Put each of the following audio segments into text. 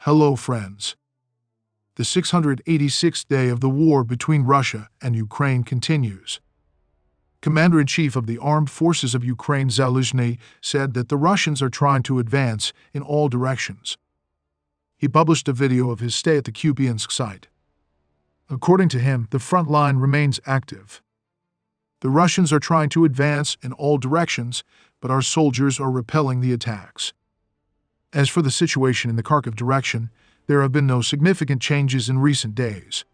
Hello, friends. The 686th day of the war between Russia and Ukraine continues. Commander-in-Chief of the Armed Forces of Ukraine Yevhenii said that the Russians are trying to advance in all directions. He published a video of his stay at the Kupiansk site. According to him, the front line remains active. The Russians are trying to advance in all directions, but our soldiers are repelling the attacks. As for the situation in the Kharkiv direction, there have been no significant changes in recent days.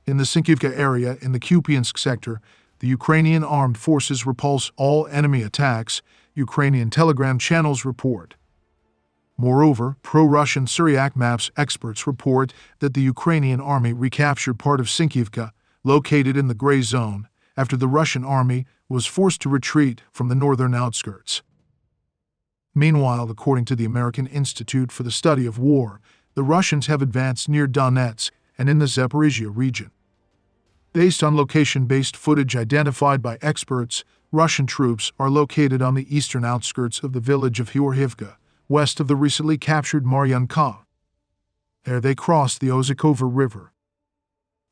In the Sinkivka area in the Kupiansk sector, the Ukrainian armed forces repulse all enemy attacks, Ukrainian telegram channels report. Moreover, pro-Russian Syriac maps experts report that the Ukrainian army recaptured part of Sinkivka, located in the gray zone, after the Russian army was forced to retreat from the northern outskirts. Meanwhile, according to the American Institute for the Study of War, the Russians have advanced near Donetsk and in the Zaporizhia region. Based on location-based footage identified by experts, Russian troops are located on the eastern outskirts of the village of Georgivka, west of the recently captured Maryanka. There they crossed the Ozykova River.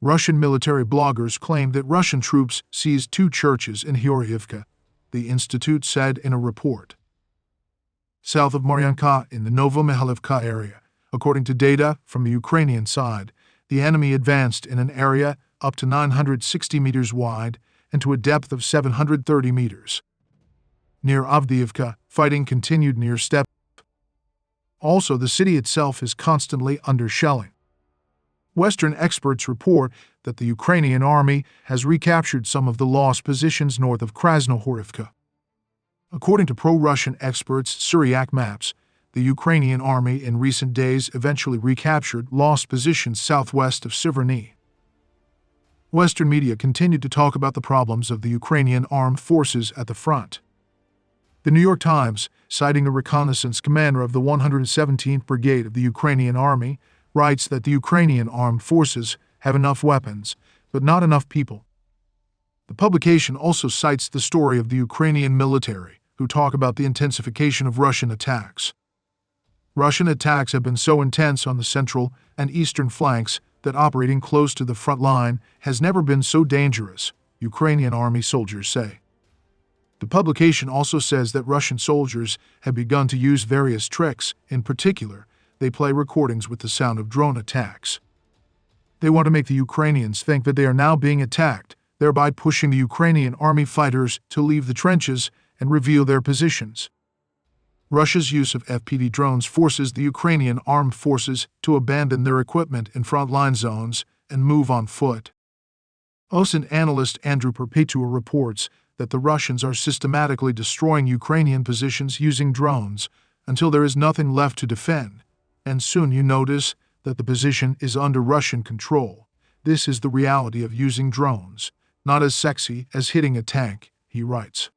Russian military bloggers claim that Russian troops seized 2 churches in Georgivka, the institute said in a report. South of Maryanka in the Novomihайлivka area, according to data from the Ukrainian side, the enemy advanced in an area up to 960 meters wide and to a depth of 730 meters. Near Avdiivka, fighting continued near Step. Also, the city itself is constantly under shelling. Western experts report that the Ukrainian army has recaptured some of the lost positions north of Krasnohorivka. According to pro-Russian experts Syriac maps, the Ukrainian army in recent days eventually recaptured lost positions southwest of Yevhenii. Western media continued to talk about the problems of the Ukrainian armed forces at the front. The New York Times, citing a reconnaissance commander of the 117th Brigade of the Ukrainian Army, writes that the Ukrainian armed forces have enough weapons, but not enough people. The publication also cites the story of the Ukrainian military, who talk about the intensification of Russian attacks. Russian attacks have been so intense on the central and eastern flanks that operating close to the front line has never been so dangerous, Ukrainian army soldiers say. The publication also says that Russian soldiers have begun to use various tricks. In particular, they play recordings with the sound of drone attacks. They want to make the Ukrainians think that they are now being attacked, thereby pushing the Ukrainian army fighters to leave the trenches and reveal their positions. Russia's use of FPV drones forces the Ukrainian armed forces to abandon their equipment in frontline zones and move on foot. OSINT analyst Andrew Perpetua reports that the Russians are systematically destroying Ukrainian positions using drones until there is nothing left to defend, and soon you notice that the position is under Russian control. This is the reality of using drones, not as sexy as hitting a tank, he writes.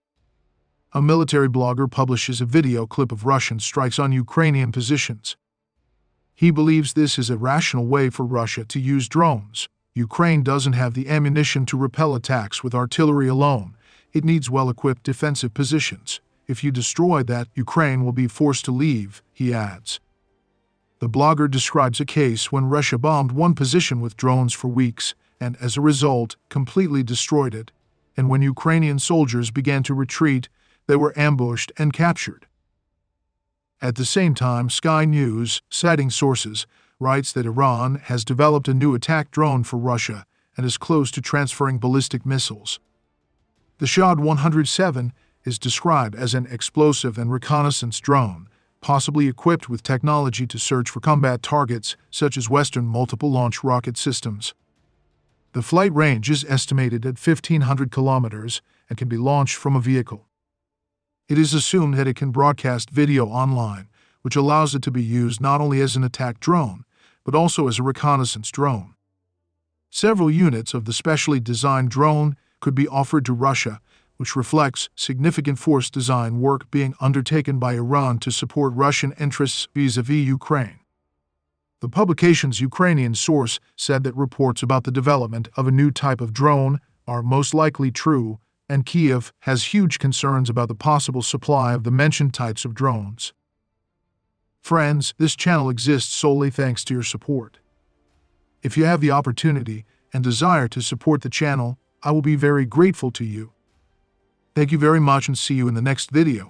A military blogger publishes a video clip of Russian strikes on Ukrainian positions. He believes this is a rational way for Russia to use drones. Ukraine doesn't have the ammunition to repel attacks with artillery alone. It needs well-equipped defensive positions. If you destroy that, Ukraine will be forced to leave, he adds. The blogger describes a case when Russia bombed one position with drones for weeks and, as a result, completely destroyed it. And when Ukrainian soldiers began to retreat, they were ambushed and captured. At the same time, Sky News, citing sources, writes that Iran has developed a new attack drone for Russia and is close to transferring ballistic missiles. The Shad 107 is described as an explosive and reconnaissance drone, possibly equipped with technology to search for combat targets such as Western multiple-launch rocket systems. The flight range is estimated at 1,500 kilometers and can be launched from a vehicle. It is assumed that it can broadcast video online, which allows it to be used not only as an attack drone, but also as a reconnaissance drone. Several units of the specially designed drone could be offered to Russia, which reflects significant force design work being undertaken by Iran to support Russian interests vis-à-vis Ukraine. The publication's Ukrainian source said that reports about the development of a new type of drone are most likely true, and Kiev has huge concerns about the possible supply of the mentioned types of drones. Friends, this channel exists solely thanks to your support. If you have the opportunity and desire to support the channel, I will be very grateful to you. Thank you very much and see you in the next video.